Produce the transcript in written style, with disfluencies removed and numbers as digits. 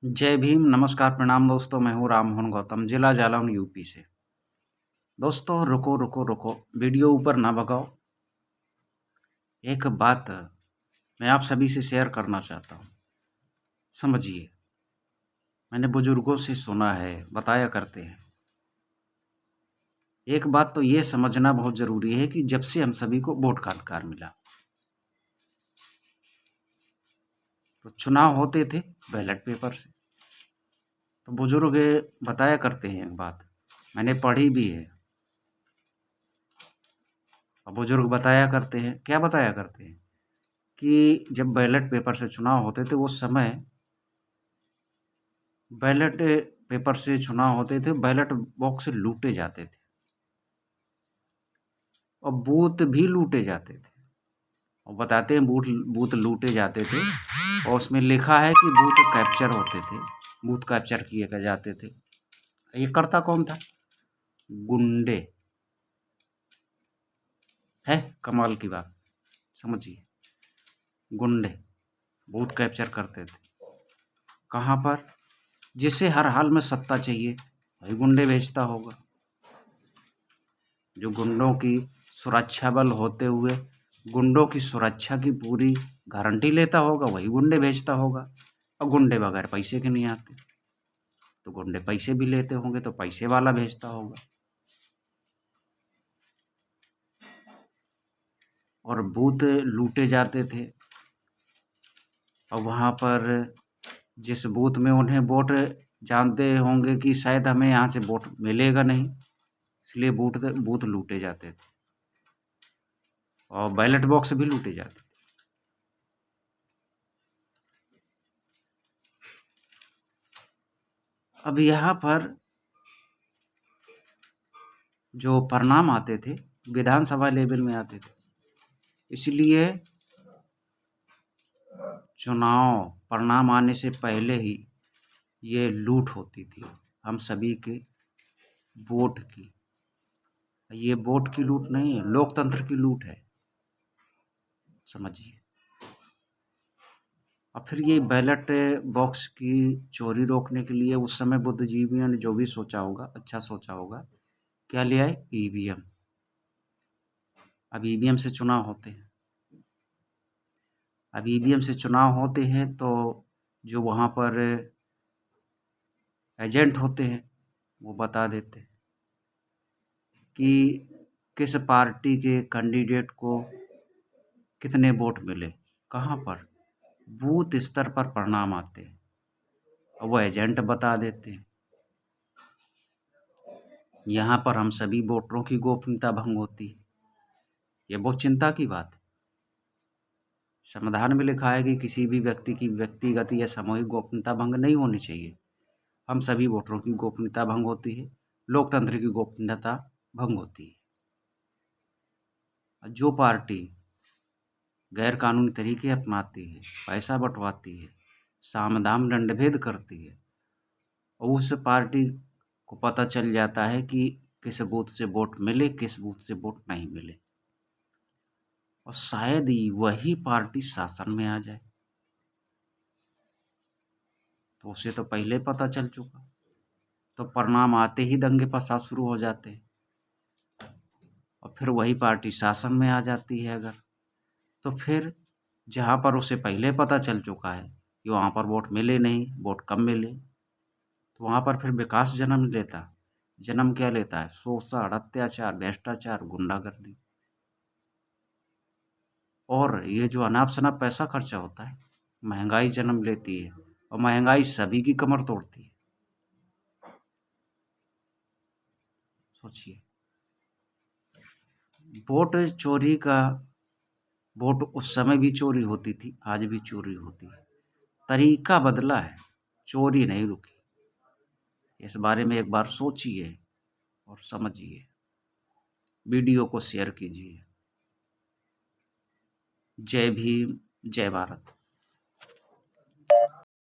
जय भीम, नमस्कार, प्रणाम दोस्तों। मैं हूँ राममोहन गौतम, जिला जालौन यूपी से। दोस्तों रुको, रुको, रुको, वीडियो ऊपर ना भगाओ। एक बात मैं आप सभी से शेयर करना चाहता हूँ, समझिए। मैंने बुजुर्गों से सुना है, बताया करते हैं। एक बात तो ये समझना बहुत ज़रूरी है कि जब से हम सभी को वोट का अधिकार मिला, तो चुनाव होते थे बैलेट पेपर से। तो बुजुर्ग बताया करते हैं एक बात, मैंने पढ़ी भी है। और बुजुर्ग बताया करते हैं, क्या बताया करते हैं कि जब बैलेट पेपर से चुनाव होते थे, उस समय बैलेट पेपर से चुनाव होते थे, बैलेट बॉक्स लूटे जाते थे और बूथ भी लूटे जाते थे। और बताते हैं बूथ बूथ लूटे जाते थे और उसमें लिखा है कि बूथ कैप्चर होते थे, बूथ कैप्चर किए जाते थे। ये करता कौन था? गुंडे। है कमाल की बात, समझिए। गुंडे बूथ कैप्चर करते थे। कहाँ पर? जिसे हर हाल में सत्ता चाहिए, वही गुंडे भेजता होगा। जो गुंडों की सुरक्षा बल होते हुए गुंडों की सुरक्षा की पूरी गारंटी लेता होगा, वही गुंडे भेजता होगा। और गुंडे बगैर पैसे के नहीं आते, तो गुंडे पैसे भी लेते होंगे, तो पैसे वाला भेजता होगा। और बूथ लूटे जाते थे और वहाँ पर जिस बूथ में उन्हें वोट जानते होंगे कि शायद हमें यहाँ से वोट मिलेगा नहीं, इसलिए बूथ लूटे जाते थे और बैलेट बॉक्स भी लूटे जाते थे। अब यहाँ पर जो परिणाम आते थे, विधानसभा लेवल में आते थे, इसलिए चुनाव परिणाम आने से पहले ही ये लूट होती थी हम सभी के वोट की। ये वोट की लूट नहीं है, लोकतंत्र की लूट है, समझिए। और फिर ये बैलेट बॉक्स की चोरी रोकने के लिए उस समय बुद्धिजीवियों ने जो भी सोचा होगा, अच्छा सोचा होगा। क्या ले आए? ईवीएम। अब ईवीएम से चुनाव होते हैं। अब ईवीएम से चुनाव होते हैं तो जो वहाँ पर एजेंट होते हैं वो बता देते हैं कि किस पार्टी के कैंडिडेट को कितने वोट मिले। कहाँ पर? बूथ स्तर पर परिणाम आते हैं और वो एजेंट बता देते हैं। यहाँ पर हम सभी वोटरों की गोपनीयता भंग होती है। ये बहुत चिंता की बात है। संविधान में लिखा है कि किसी भी व्यक्ति की व्यक्तिगत या सामूहिक गोपनीयता भंग नहीं होनी चाहिए। हम सभी वोटरों की गोपनीयता भंग होती है, लोकतंत्र की गोपनीयता भंग होती है। जो पार्टी गैर कानूनी तरीके अपनाती है, पैसा बंटवाती है, साम दाम दंडभेद करती है, और उस पार्टी को पता चल जाता है कि किस बूथ से वोट मिले, किस बूथ से वोट नहीं मिले, और शायद ही वही पार्टी शासन में आ जाए। तो उसे तो पहले पता चल चुका, तो परिणाम आते ही दंगे फसाद शुरू हो जाते हैं और फिर वही पार्टी शासन में आ जाती है। अगर तो फिर जहाँ पर उसे पहले पता चल चुका है कि वहाँ पर वोट मिले नहीं, वोट कम मिले, तो वहाँ पर फिर विकास जन्म क्या लेता है? शोषण, अत्याचार, भ्रष्टाचार, गुंडागर्दी। और ये जो अनाप शनाप पैसा खर्चा होता है, महंगाई जन्म लेती है और महंगाई सभी की कमर तोड़ती है। सोचिए, वोट चोरी का वोट उस समय भी चोरी होती थी, आज भी चोरी होती है। तरीका बदला है, चोरी नहीं रुकी। इस बारे में एक बार सोचिए और समझिए। वीडियो को शेयर कीजिए। जय भीम, जय भारत।